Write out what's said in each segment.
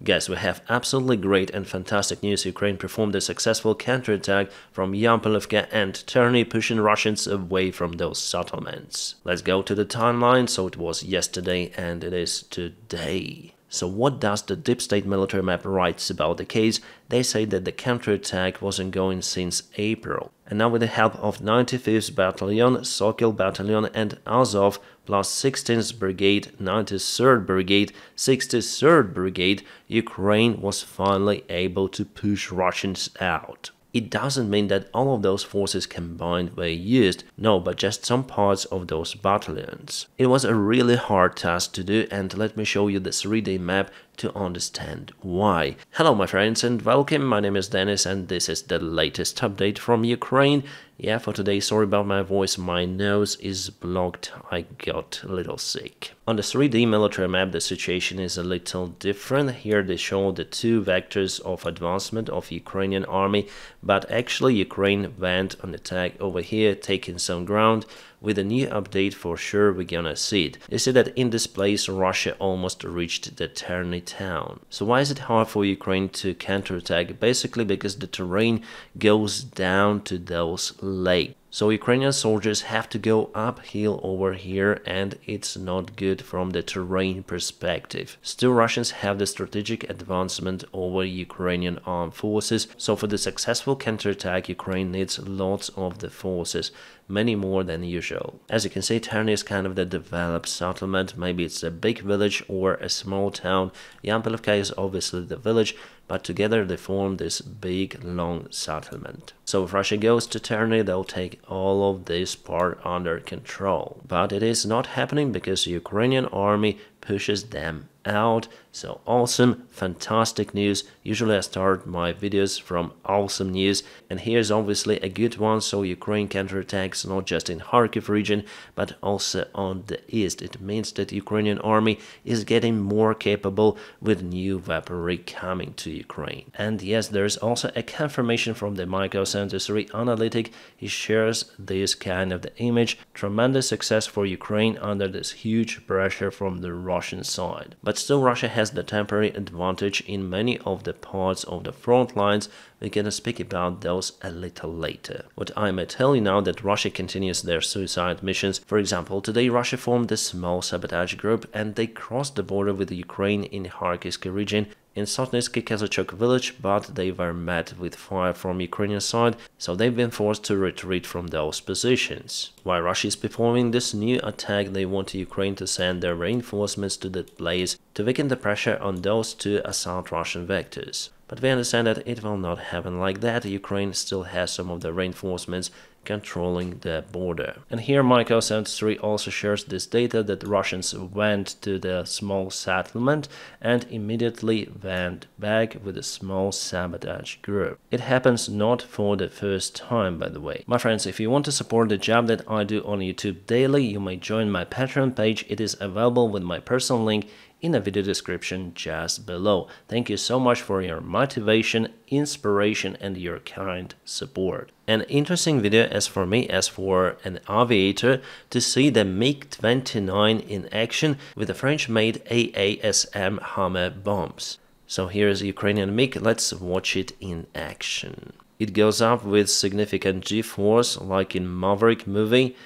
Guys, we have absolutely great and fantastic news. Ukraine performed a successful counterattack from Yampolivka and Terny, pushing Russians away from those settlements. Let's go to the timeline. So it was yesterday and it is today. So what does the deep state military map writes about the case? They say that the counterattack was ongoing since April. And now with the help of 95th Battalion, Sokol Battalion and Azov, plus 16th Brigade, 93rd Brigade, 63rd Brigade, Ukraine was finally able to push Russians out. It doesn't mean that all of those forces combined were used, no, but just some parts of those battalions. It was a really hard task to do, and let me show you the 3D map to understand why. Hello my friends and welcome, my name is Dennis and this is the latest update from Ukraine. Yeah, for today, sorry about my voice, my nose is blocked, I got a little sick. On the 3D military map the situation is a little different. Here they show the two vectors of advancement of Ukrainian army, but actually Ukraine went on attack over here, taking some ground. With a new update for sure we're gonna see it. You see that in this place Russia almost reached the Terny town. So why is it hard for Ukraine to counterattack? Basically because the terrain goes down to those lakes. So Ukrainian soldiers have to go uphill over here and it's not good from the terrain perspective. Still Russians have the strategic advancement over Ukrainian armed forces, so for the successful counterattack Ukraine needs lots of the forces, many more than usual. As you can see, Terny is kind of the developed settlement, maybe it's a big village or a small town. Yampolivka is obviously the village, but together they form this big long settlement. So if Russia goes to Terny, they'll take all of this part under control. But it is not happening because the Ukrainian army pushes them out. So awesome, fantastic news. Usually I start my videos from awesome news, and here's obviously a good one. So Ukraine counterattacks not just in Kharkiv region but also on the east. It means that Ukrainian army is getting more capable with new weaponry coming to Ukraine. And yes, there's also a confirmation from the Micro 73 analytic. He shares this kind of the image. Tremendous success for Ukraine under this huge pressure from the Russian side. But still Russia has the temporary advantage in many of the parts of the front lines. We're gonna speak about those a little later. What I may tell you now that Russia continues their suicide missions. For example, today Russia formed a small sabotage group and they crossed the border with Ukraine in Kharkiv region in Sotnitsky Kazachok village, but they were met with fire from Ukrainian side, so they've been forced to retreat from those positions. While Russia is performing this new attack, they want Ukraine to send their reinforcements to that place to weaken the pressure on those two assault Russian vectors. But we understand that it will not happen like that. Ukraine still has some of the reinforcements controlling the border. And here Micro 73 also shares this data that Russians went to the small settlement and immediately went back with a small sabotage group. It happens not for the first time, by the way. My friends, if you want to support the job that I do on YouTube daily, you may join my Patreon page. It is available with my personal link in the video description just below. Thank you so much for your motivation, inspiration and your kind support. An interesting video as for me, as for an aviator, to see the MiG-29 in action with the French-made AASM Hammer bombs. So here's Ukrainian MiG, let's watch it in action. It goes up with significant G-force like in Maverick movie,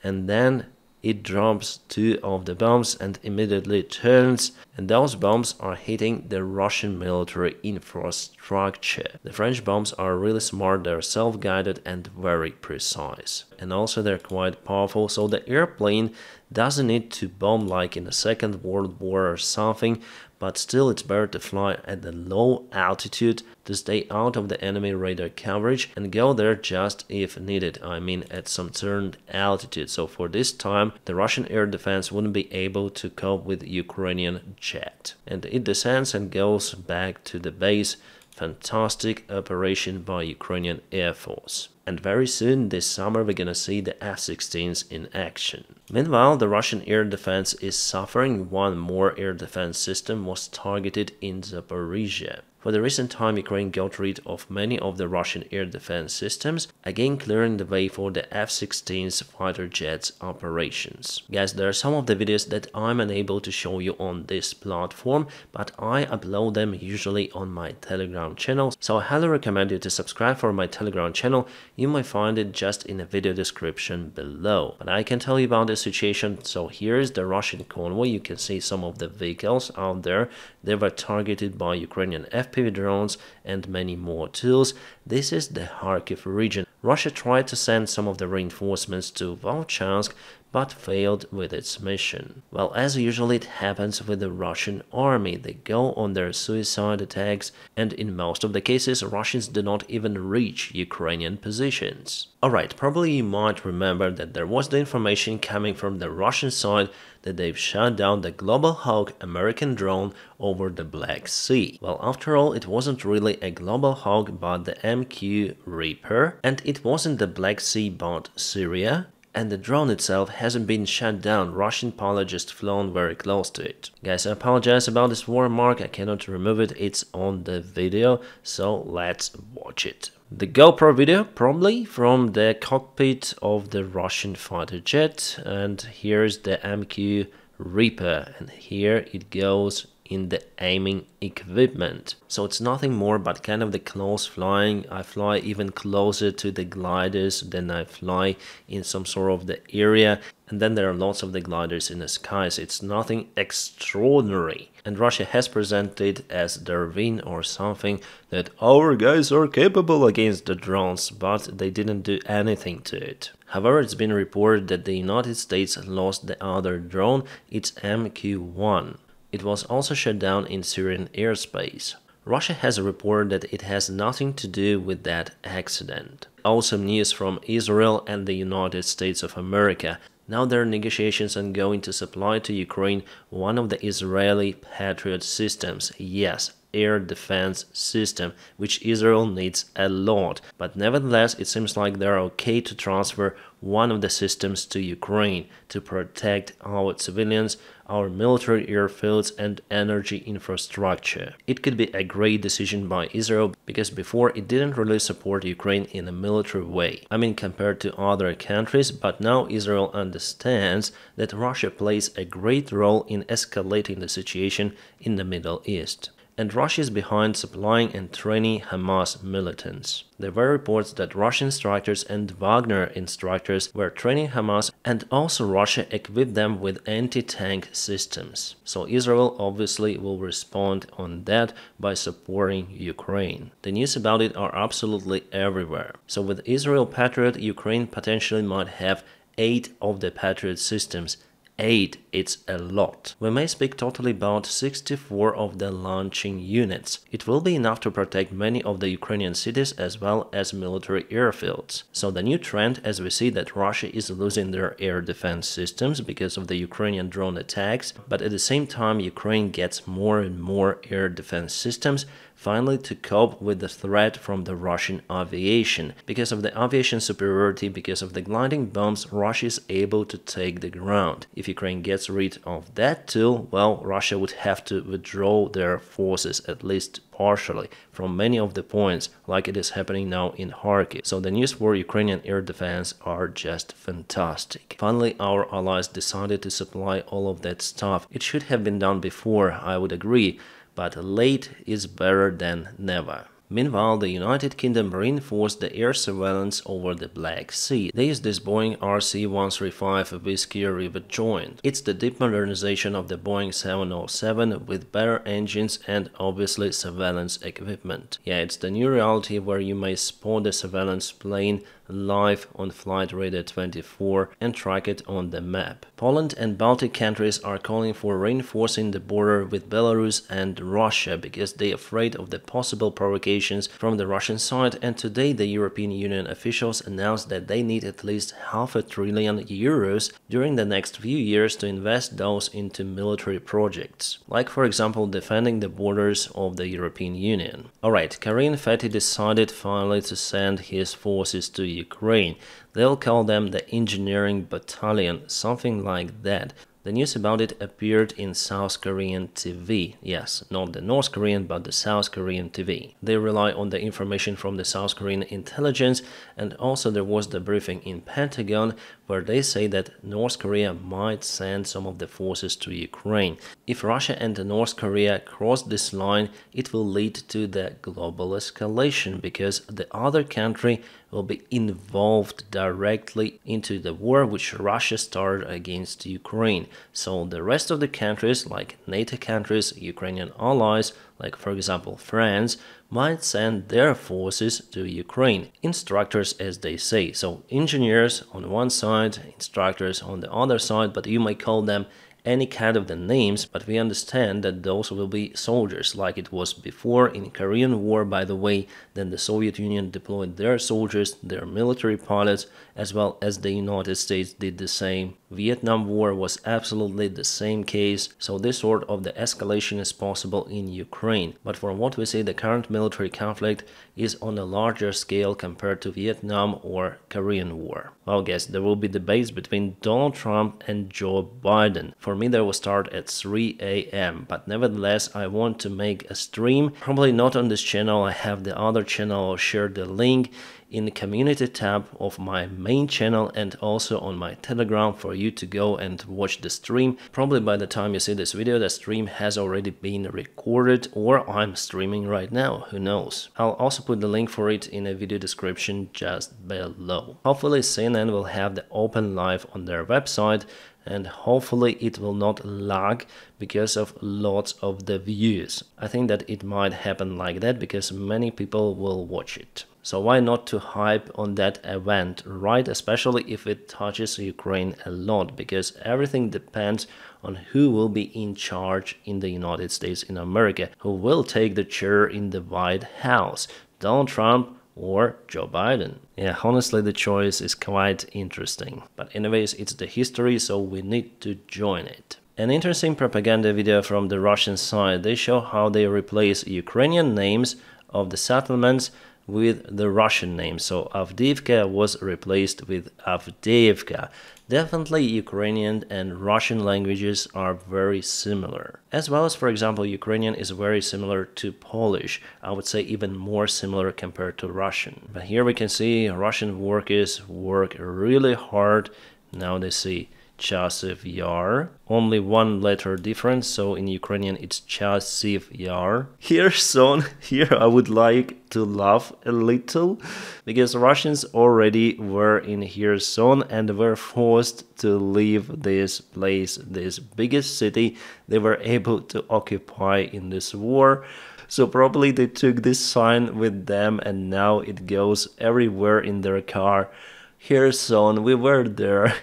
and then it drops two of the bombs and immediately turns, and those bombs are hitting the Russian military infrastructure. The French bombs are really smart, they're self-guided and very precise. And also they're quite powerful, so the airplane doesn't need to bomb like in the Second World War or something, but still it's better to fly at the low altitude to stay out of the enemy radar coverage and go there just if needed, I mean at some certain altitude. So for this time the Russian air defense wouldn't be able to cope with Ukrainian jet. And it descends and goes back to the base. Fantastic operation by Ukrainian Air Force. And very soon this summer we're gonna see the F-16s in action. Meanwhile, the Russian air defense is suffering. One more air defense system was targeted in Zaporizhia. For the recent time, Ukraine got rid of many of the Russian air defense systems, again clearing the way for the F-16's fighter jets operations. Guys, there are some of the videos that I'm unable to show you on this platform, but I upload them usually on my Telegram channel, so I highly recommend you to subscribe for my Telegram channel. You might find it just in the video description below. But I can tell you about the situation. So here is the Russian convoy. You can see some of the vehicles out there. They were targeted by Ukrainian FPV drones and many more tools. This is the Kharkiv region. Russia tried to send some of the reinforcements to Volchansk, but failed with its mission. Well, as usually it happens with the Russian army, they go on their suicide attacks, and in most of the cases, Russians do not even reach Ukrainian positions. Alright, probably you might remember that there was the information coming from the Russian side that they've shot down the Global Hawk American drone over the Black Sea. Well, after all, it wasn't really a Global Hawk but the MQ Reaper, and it wasn't the Black Sea but Syria. And the drone itself hasn't been shot down, Russian pilot just flown very close to it. Guys, I apologize about this watermark, I cannot remove it, it's on the video, so let's watch it. The GoPro video, probably from the cockpit of the Russian fighter jet, and here's the MQ Reaper, and here it goes in the aiming equipment. So it's nothing more but kind of the close flying. I fly even closer to the gliders than I fly in some sort of the area, and then there are lots of the gliders in the skies. It's nothing extraordinary, and Russia has presented as their win or something, that our guys are capable against the drones, but they didn't do anything to it. However, it's been reported that the United States lost the other drone, it's MQ-1. It was also shot down in Syrian airspace. Russia has reported that it has nothing to do with that accident. Awesome news from Israel and the United States of America. Now there are negotiations ongoing to supply to Ukraine one of the Israeli Patriot systems. Yes, air defense system, which Israel needs a lot. But nevertheless, it seems like they're okay to transfer one of the systems to Ukraine to protect our civilians, our military airfields and energy infrastructure. It could be a great decision by Israel, because before it didn't really support Ukraine in a military way. I mean, compared to other countries, but now Israel understands that Russia plays a great role in escalating the situation in the Middle East. And Russia is behind supplying and training Hamas militants. There were reports that Russian instructors and Wagner instructors were training Hamas, and also Russia equipped them with anti-tank systems. So Israel obviously will respond on that by supporting Ukraine. The news about it are absolutely everywhere. So with Israel Patriot, Ukraine potentially might have 8 of the Patriot systems. 8, it's a lot. We may speak totally about 64 of the launching units. It will be enough to protect many of the Ukrainian cities as well as military airfields. So the new trend, as we see that Russia is losing their air defense systems because of the Ukrainian drone attacks, but at the same time Ukraine gets more and more air defense systems, finally to cope with the threat from the Russian aviation. Because of the aviation superiority, because of the gliding bombs, Russia is able to take the ground. If Ukraine gets rid of that tool, well, Russia would have to withdraw their forces, at least partially, from many of the points, like it is happening now in Kharkiv. So the news for Ukrainian air defense are just fantastic. Finally, our allies decided to supply all of that stuff. It should have been done before, I would agree, but late is better than never. Meanwhile, the United Kingdom reinforced the air surveillance over the Black Sea. They used this Boeing RC-135 Whiskey River joint. It's the deep modernization of the Boeing 707 with better engines and obviously surveillance equipment. Yeah, it's the new reality where you may spot the surveillance plane live on Flight Radar 24 and track it on the map. Poland and Baltic countries are calling for reinforcing the border with Belarus and Russia because they're afraid of the possible provocations from the Russian side, and today the European Union officials announced that they need at least €500 billion during the next few years to invest those into military projects, like for example defending the borders of the European Union. Alright, Karim Fethi decided finally to send his forces to Ukraine. They'll call them the Engineering Battalion, something like that. The news about it appeared in South Korean TV. Yes, not the North Korean, but the South Korean TV. They rely on the information from the South Korean intelligence, and also there was the briefing in Pentagon where they say that North Korea might send some of the forces to Ukraine. If Russia and North Korea cross this line, it will lead to the global escalation because the other country will be involved directly into the war which Russia started against Ukraine. So the rest of the countries, like NATO countries, Ukrainian allies, like for example France, might send their forces to Ukraine. Instructors, as they say. So engineers on one side, instructors on the other side, but you might call them any kind of the names, but we understand that those will be soldiers, like it was before in Korean War, by the way. Then the Soviet Union deployed their soldiers, their military pilots, as well as the United States did the same. Vietnam War was absolutely the same case, so this sort of the escalation is possible in Ukraine. But from what we see, the current military conflict is on a larger scale compared to Vietnam or Korean War. Well, guys, there will be debates between Donald Trump and Joe Biden. For me, they will start at 3 a.m. But nevertheless, I want to make a stream. Probably not on this channel. I have the other channel. I'll share the link in the community tab of my main channel and also on my Telegram for you to go and watch the stream. Probably by the time you see this video, the stream has already been recorded, or I'm streaming right now, who knows. I'll also put the link for it in a video description just below. Hopefully CNN will have the open live on their website, and hopefully it will not lag because of lots of the views. I think that it might happen like that because many people will watch it. So why not to hype on that event, right? Especially if it touches Ukraine a lot, because everything depends on who will be in charge in the United States, in America, who will take the chair in the White House, Donald Trump or Joe Biden. Yeah, honestly, the choice is quite interesting. But anyways, it's the history, so we need to join it. An interesting propaganda video from the Russian side. They show how they replace Ukrainian names of the settlements with the Russian name. So Avdiivka was replaced with Avdeevka. Definitely Ukrainian and Russian languages are very similar. As well as, for example, Ukrainian is very similar to Polish. I would say even more similar compared to Russian. But here we can see Russian workers work really hard. Now they see Chasiv Yar. Only one letter difference, so in Ukrainian it's Chasiv Yar. Here, son, here I would like to laugh a little, because Russians already were in Kherson and were forced to leave this place, this biggest city they were able to occupy in this war. So probably they took this sign with them and now it goes everywhere in their car. Here, son, we were there.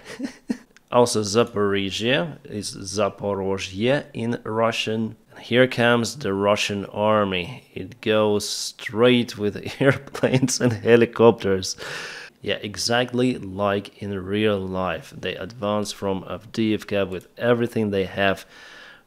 Also, Zaporizhia is Zaporozhye in Russian. Here comes the Russian army. It goes straight with airplanes and helicopters. Yeah, exactly like in real life. They advance from Avdiivka with everything they have.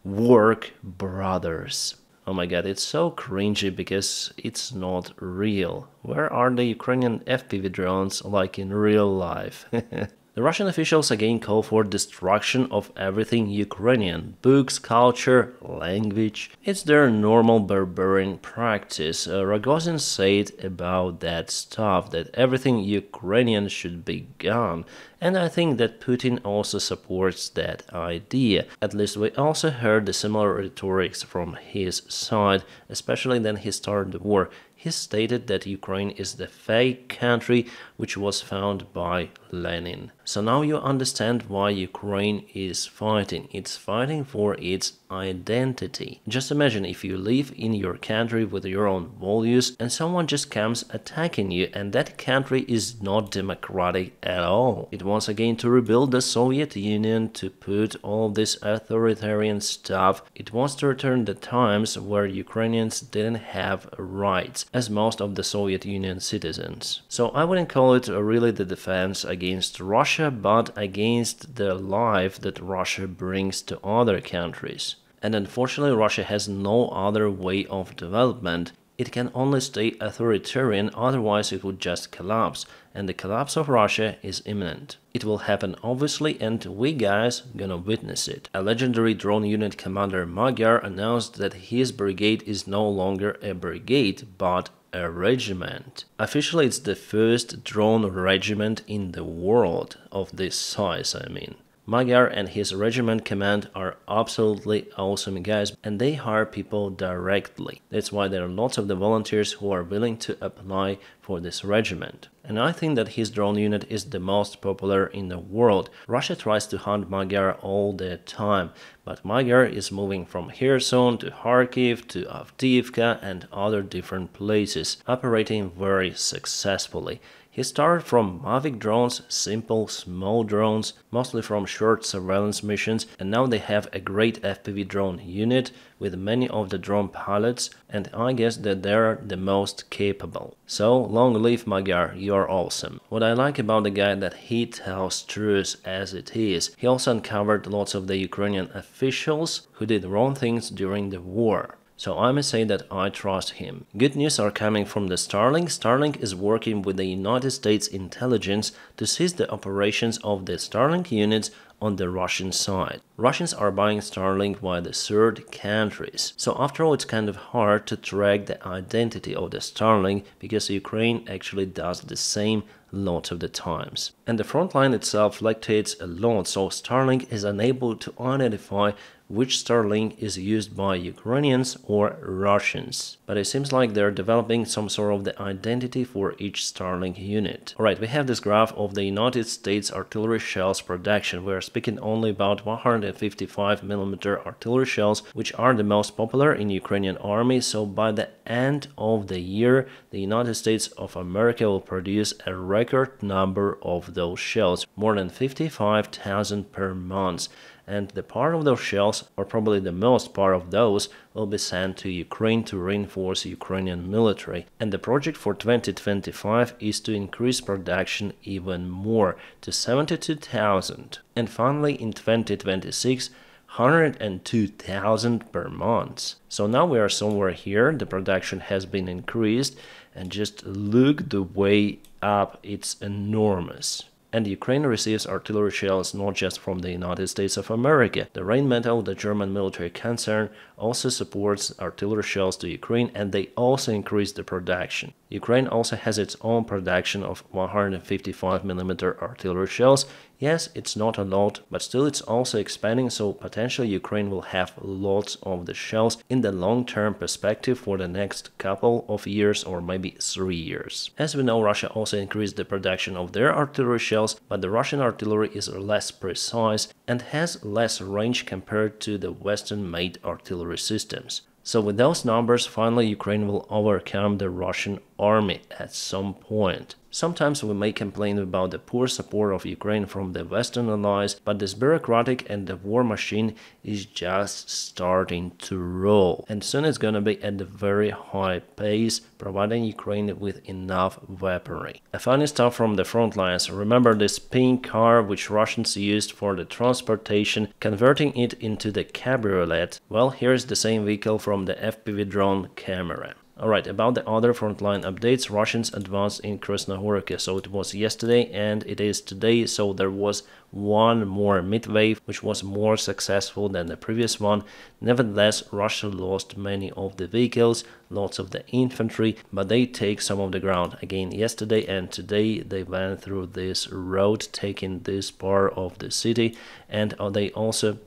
Work brothers. Oh my god, it's so cringy because it's not real. Where are the Ukrainian FPV drones like in real life? The Russian officials again call for destruction of everything Ukrainian, books, culture, language. It's their normal barbarian practice. Rogozin said about that stuff, that everything Ukrainian should be gone. And I think that Putin also supports that idea. At least we also heard the similar rhetorics from his side, especially when he started the war. He stated that Ukraine is the fake country which was founded by Lenin. So now you understand why Ukraine is fighting. It's fighting for its identity. Just imagine if you live in your country with your own values and someone just comes attacking you, and that country is not democratic at all. It wants again to rebuild the Soviet Union, to put all this authoritarian stuff. It wants to return the times where Ukrainians didn't have rights, as most of the Soviet Union citizens. So I wouldn't call it really the defense against Russia, but against the life that Russia brings to other countries. And unfortunately, Russia has no other way of development. It can only stay authoritarian, otherwise it would just collapse, and the collapse of Russia is imminent. It will happen obviously, and we guys gonna witness it. A legendary drone unit commander Magyar announced that his brigade is no longer a brigade, but a regiment. Officially, it's the first drone regiment in the world of this size, I mean. Magyar and his regiment command are absolutely awesome guys, and they hire people directly. That's why there are lots of the volunteers who are willing to apply for this regiment. And I think that his drone unit is the most popular in the world. Russia tries to hunt Magyar all the time, but Magyar is moving from Kherson to Kharkiv to Avdiivka and other different places, operating very successfully. He started from Mavic drones, simple small drones, mostly from short surveillance missions, and now they have a great FPV drone unit with many of the drone pilots, and I guess that they're the most capable. So long live Magyar, you're awesome. What I like about the guy that he tells truth as it is. He also uncovered lots of the Ukrainian officials who did wrong things during the war. So I must say that I trust him. Good news are coming from the Starlink. Starlink is working with the United States intelligence to seize the operations of the Starlink units on the Russian side. Russians are buying Starlink via the third countries. So after all, it's kind of hard to track the identity of the Starlink because Ukraine actually does the same lots of the times. And the front line itself fluctuates a lot, so Starlink is unable to identify which Starlink is used by Ukrainians or Russians. But it seems like they're developing some sort of the identity for each Starlink unit. Alright, we have this graph of the United States artillery shells production. We're speaking only about 155mm artillery shells, which are the most popular in Ukrainian army. So by the end of the year, the United States of America will produce a record number of those shells, more than 55,000 per month. And the part of those shells, or probably the most part of those, will be sent to Ukraine to reinforce Ukrainian military. And the project for 2025 is to increase production even more to 72,000. And finally in 2026, 102,000 per month. So now we are somewhere here, the production has been increased, and just look the way up, it's enormous. And Ukraine receives artillery shells not just from the United States of America. The Rheinmetall, the German military concern, also supports artillery shells to Ukraine, and they also increase the production. Ukraine also has its own production of 155mm artillery shells. Yes, it's not a lot, but still it's also expanding, so potentially Ukraine will have lots of the shells in the long-term perspective for the next couple of years or maybe 3 years. As we know, Russia also increased the production of their artillery shells, but the Russian artillery is less precise and has less range compared to the Western-made artillery systems. So with those numbers, finally Ukraine will overcome the Russian army at some point. Sometimes we may complain about the poor support of Ukraine from the Western allies, but this bureaucratic and the war machine is just starting to roll. And soon it's gonna be at a very high pace, providing Ukraine with enough weaponry. A funny stuff from the front lines. Remember this pink car which Russians used for the transportation, converting it into the cabriolet? Well, here's the same vehicle from the FPV drone camera. Alright, about the other frontline updates, Russians advanced in Krasnohorivka, so it was yesterday and it is today, so there was one more midwave which was more successful than the previous one. Nevertheless, Russia lost many of the vehicles, lots of the infantry, but they take some of the ground. Again, yesterday and today they went through this road, taking this part of the city, and they also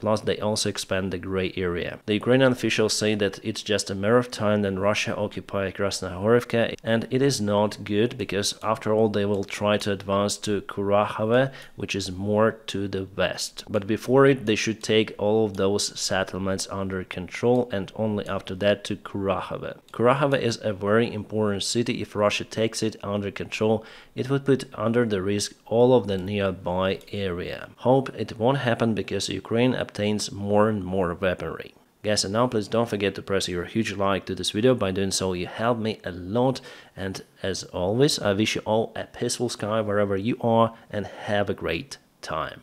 expand the gray area. The Ukrainian officials say that it's just a matter of time then Russia occupy Krasnohorivka, and it is not good because after all they will try to advance to Kurakhove, which is more to the west. But before it, they should take all of those settlements under control, and only after that to Kurakhove. Kurakhove is a very important city. If Russia takes it under control, it would put under the risk all of the nearby area. Hope it won't happen because Ukraine obtains more and more weaponry. Guys, and now please don't forget to press your huge like to this video. By doing so, you help me a lot. And as always, I wish you all a peaceful sky wherever you are, and have a great time.